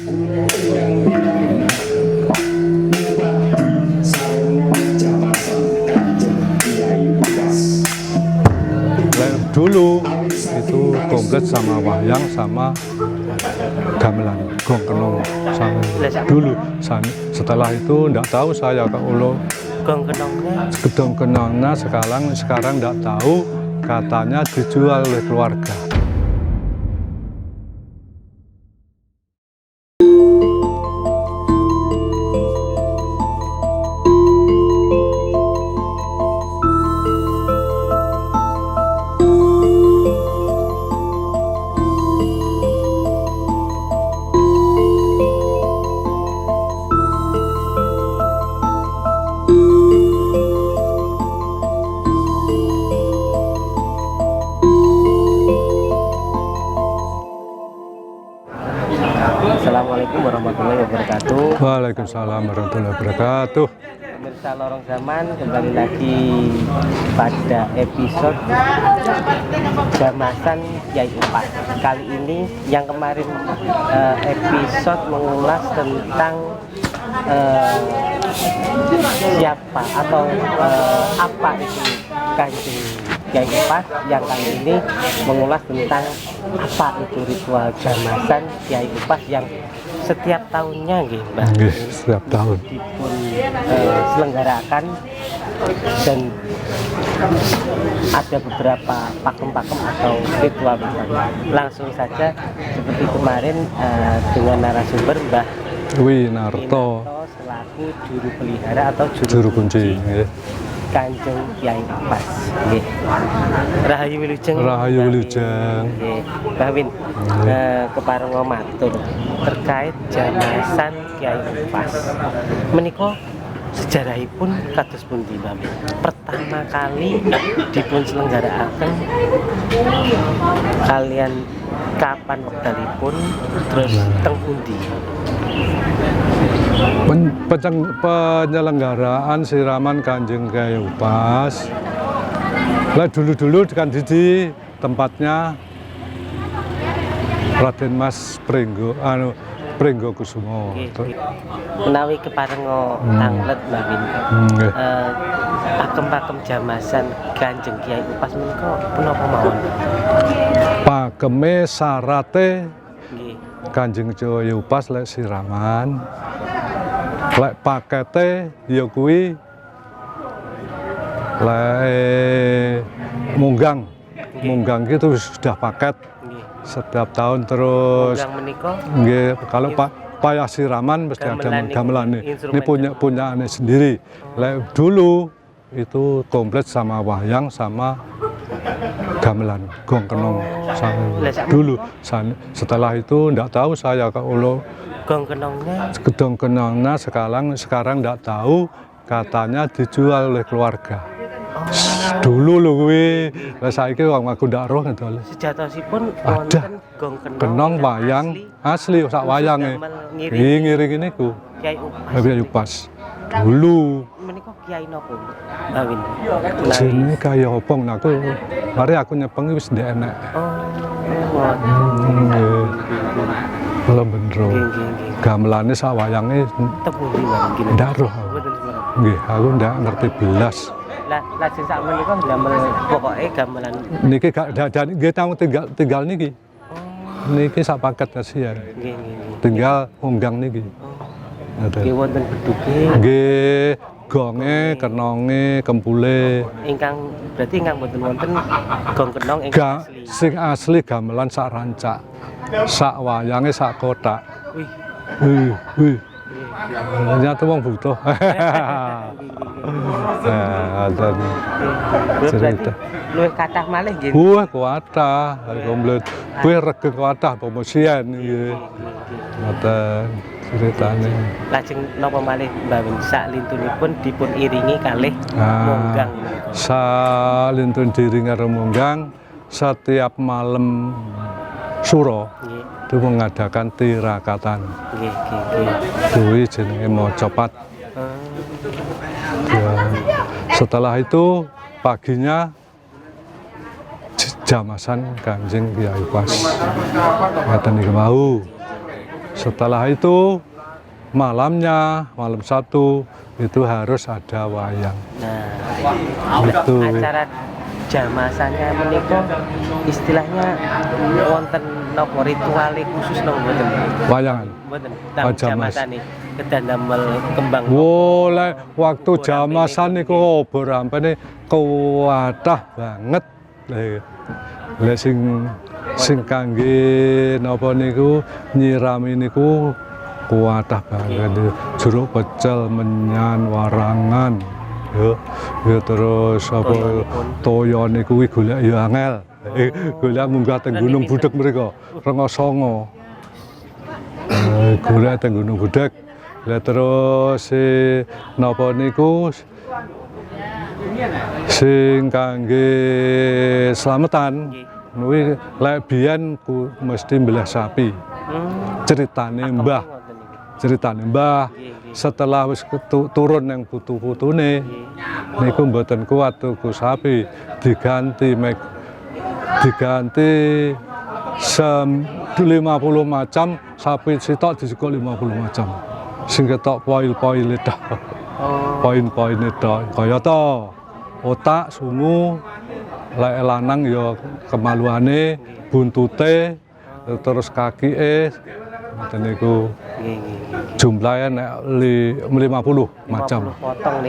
Dulu itu komplit sama wayang sama gamelan gong kenong sama dulu. Setelah itu enggak tahu saya kalau gong kenongnya sekarang enggak tahu, katanya dijual oleh keluarga. Assalamualaikum warahmatullahi wabarakatuh. Waalaikumsalam warahmatullahi wabarakatuh. Pemirsa Lorong Zaman, kembali lagi pada episode Jamasan Kiai Upas. Kali ini yang kemarin episode mengulas tentang siapa atau apa itu Kanjeng Kiai Upas. Yang kali ini mengulas tentang apa itu ritual jamasan Kiai Upas yang setiap tahunnya Mbak, setiap tahun dipun selenggarakan, dan ada beberapa pakem-pakem atau ritual. Langsung saja seperti kemarin dengan narasumber Mbah Winarto selaku juru pelihara atau juru kunci Kanjeng Kiai Upas. Nggih. Rahayu Wilujeng. Rahayu Wilujeng. Nggih. Mbah Win, keparenga matur terkait jamasan Kiai Upas. Menika sejarahipun kados pundi, Mbah Win? Pertama kali dipun selenggarakan kalian kapan wektalipun, terus teng pundi? Penyelenggaraan siraman Kanjeng Kiai Upas lah dulu kan di tempatnya Raden Mas Pringgo Kusumo. Menawi keparenga tanglet Mbak Win, pakem-pakem jamasan Kanjeng Kiai Upas menika punapa mawon? Pakeme sarate Kanjeng Kiai Upas lek siraman, lek pakete ya kuwi lek munggang itu sudah paket setiap tahun. Terus nggih, kalau payah siraman mesti ada gamelan ini punya aneh sendiri. Lek dulu itu komplit sama wayang sama gamelan gong kenong dulu. Setelah itu enggak tahu saya kalau gong kenongnya sekarang enggak tahu, katanya dijual oleh keluarga. Dulu lho kuwi, lah saiki wong aku ndak roh ngene. Sejatosipun ada gong kenong wayang asli sak wayange. Ngiring niku Kiai Upas. Dulu menika kiai napa, Mbak Win? Jenenge kaya opong, aku mari aku nyepeng wis ndek enek. Lha bener. Gamelane sak wayange tepundi mangkene. Ndak roh. Nggih, aku ndak ngerti belas. Lah lajeng sak menika gamel pokoke gamelan niki gak nggih tahu tinggal niki. Niki sak paket kasihan. Nggih. Tinggal unggang niki. Nggih wonten beduke. Nggih, gonge, kenonge, kempule. Berarti ingkang mboten wonten gong kenong ingkang asli. Sing asli gamelan sak rancak. Sak wayange sak kotak. Wih. Nyata wong butuh. Ada cerita. Luwih kathah malih nggih. Wah, kuatah, komplit. Kuwi rega kuatah promosian nggih. Ngoten ceritane. Lajeng napa malih Mbak Win saklintunipun dipun iringi kalih munggang. Salintun diiringi karo munggang setiap malam suro. Itu mengadakan tirakatan. Kuwi jenenge mocopat. Setelah itu paginya jamasan Kanjeng Kiai Upas. Ngaten iki mau. Setelah itu malamnya, malam Sabtu itu harus ada wayang. Nah, Itu acara jamasannya menika istilahnya wonten napa ritual khusus napa mboten? wayangan. Mboten. Oh, jamas. Jamasane kedah damel kembang. Woleh waktu Obor jamasan ampene niku obor ampene kuwatah banget. Lah sing kangge napa niku nyirami niku kuwatah banget. Jeruk pecel, menyan, warangan. Ya terus apa toyone kuwi golek ya angel. Golek munggah teng Gunung Budek mriko, Rengosongo. Golek teng Gunung Budek. Lah terus napa niku sing kangge slametan kuwi lek biyen ku mesti mbelah sapi. Ceritane Mbah setelah wis turun yang putu-putune niku mboten kuat tuku sapi, diganti 50 macam sapi sitok disukuk 50 macam. Sing ketok poil-poil tok. Poin-poin tok kaya to. Otak, sungu, lek lanang ya kemaluane, buntute, terus kakike ngoten niku. Jumlahnya nek 50 macam.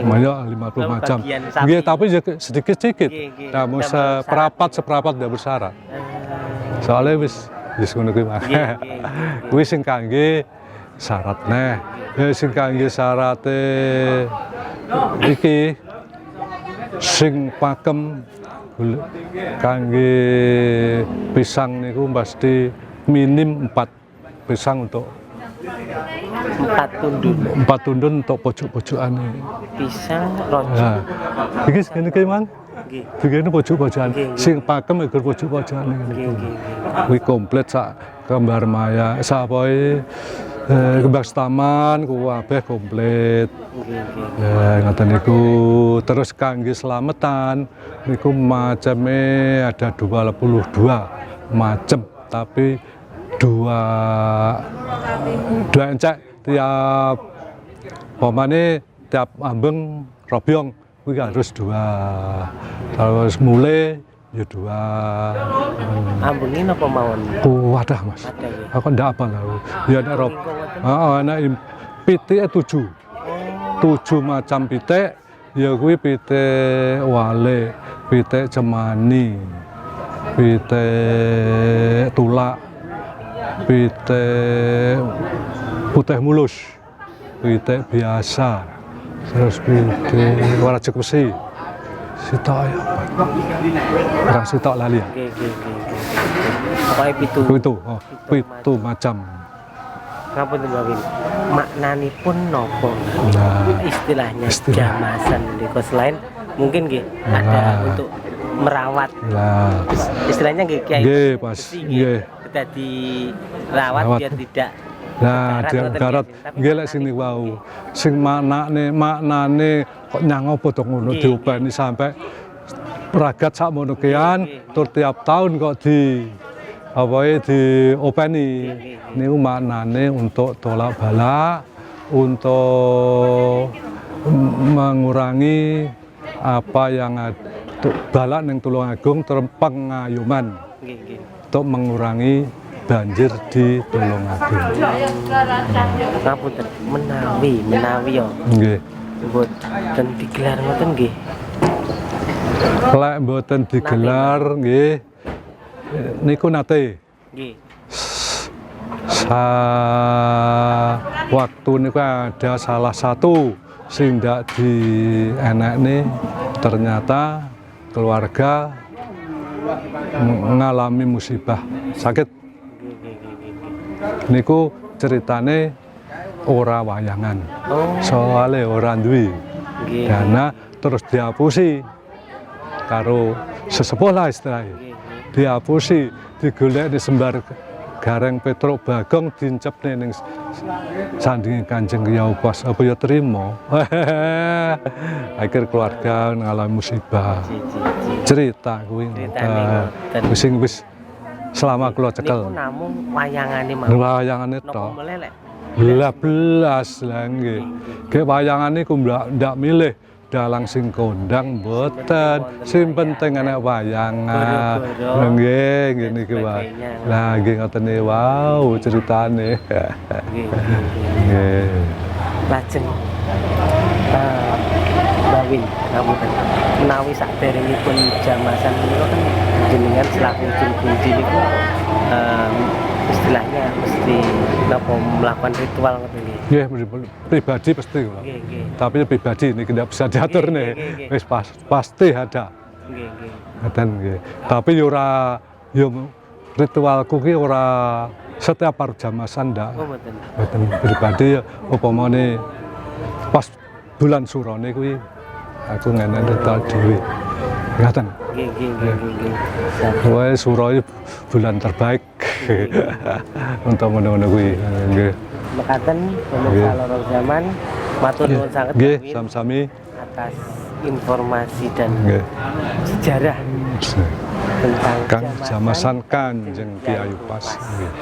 Banyak 50 macam. Nggih, tapi sedikit-sedikit. Namun seperapat ndak bersyarat. Soalnya wis ngono kuwi mah. Kuwi sing kangge syarat neh. Sing kangge syarate iki sing pakem kangge pisang niku pasti minim 4 pisang untuk 4 tundun untuk pojok-pojokan pisang rojo. Nah, iki segene ki Mang. Nggih. Begini pojok-pojokan. Sing pakem iku pojok-pojokan niku. Kuwi komplit sak gambar maya, sak poe kembang taman ku kabeh komplit. Ya ngoten niku. Terus kangge slametan niku macame ada 22 macam, tapi dua encek tiap pomane tiap ambeng robyong kuwi harus 2. Terus mulai ya 2. Ambengin apa mawon? Wadah Mas. Aku ndak apa lah. Ya nek rob. Heeh, nek pitike 7. 7 macam pitik ya kuwi pitik wale, pitik cemani, pitik tulak, pitik putih mulus, pitik biasa, terus pitik warajek besi, sitok ya apa? Sitok lali ya? Pokoknya pitu macam. Ngapunten Mbak Win, maknanipun nopo? Nah, istilahnya jamasan niku selain mungkin nggih ada untuk merawat. Nah, Istilahnya nggih Kiai. nggih pas nggih. Kita dirawat biar tidak Nah, darat nggih lek sini wau. Sing maknane kok nyang apa to ngono diopeni sampai ragat sakmono kean tur tiap tahun kok diopeni. Niku maknane untuk tolak bala, untuk mengurangi apa yang bala ning Tulungagung terus pengayuman. Untuk mengurangi banjir di Tulungagung. Ngapunten menawi yo. Nggih. Mboten digelar ngoten nggih. Lek mboten digelar nggih niku nate. Nggih. Waktu niku ada salah satu sing ndak dienekne ternyata keluarga mengalami musibah sakit. Niku ceritane ora wayangan. Soale ora duwe dana terus dihapusi karo sesepuh lah istilahnya. Dihapusi, digolek di sembar Gareng Petruk Bagong dincepne ning sandinge Kanjeng Kyai Upas apa ya trimo. Akhir keluarga ngalami musibah. Cerita kuwi sing wis selama kula cekel. Niku namung wayangane mawon. Wayangane Napa tok. melelek? Lah belas lah nggih. Ge wayangane ku ndak milih dalang sing kondang mboten. Sing penting ana wayangan. Goro-goro Nggih, ngene iki wae. sebagainya. Lah nggih ngoten e wow ceritane. Nggih. Nggih. Lajeng Bawin ngapunten menawi saderengipun jamasan menika kan jenengan selaku kunci niku istilahnya mesti napa melakukan ritual ngoten nggih. Nggih, pribadi pasti kula. Nggih, nggih. Tapi pribadi niki ndak bisa diatur Nggih, nih. nggih, nggih. Wis pasti ada. Nggih, nggih. Ngoten nggih. Tapi yo ora yo ritualku ki ora setiap par jamasan ndak. Oh mboten. Mboten pribadi ya upamane pas bulan surone kuwi aku ngene ritual dhewe. Ngoten. Nggih, nggih, nggih, nggih. Wae suro bulan terbaik. Untuk ngono-ngono kuwi. Nggih. Mekaten pemirsa Lorong Zaman matur nuwun sanget Nggih, Bawin sami-sami. atas informasi dan Nggih. sejarah tentang Kang jamasan Kanjeng Kyai Pas. Nggih.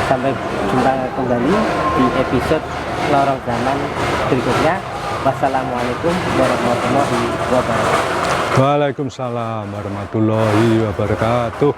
Sampai jumpa kembali di episode Lorong Zaman berikutnya. Wassalamualaikum warahmatullahi wabarakatuh. Waalaikumsalam warahmatullahi wabarakatuh.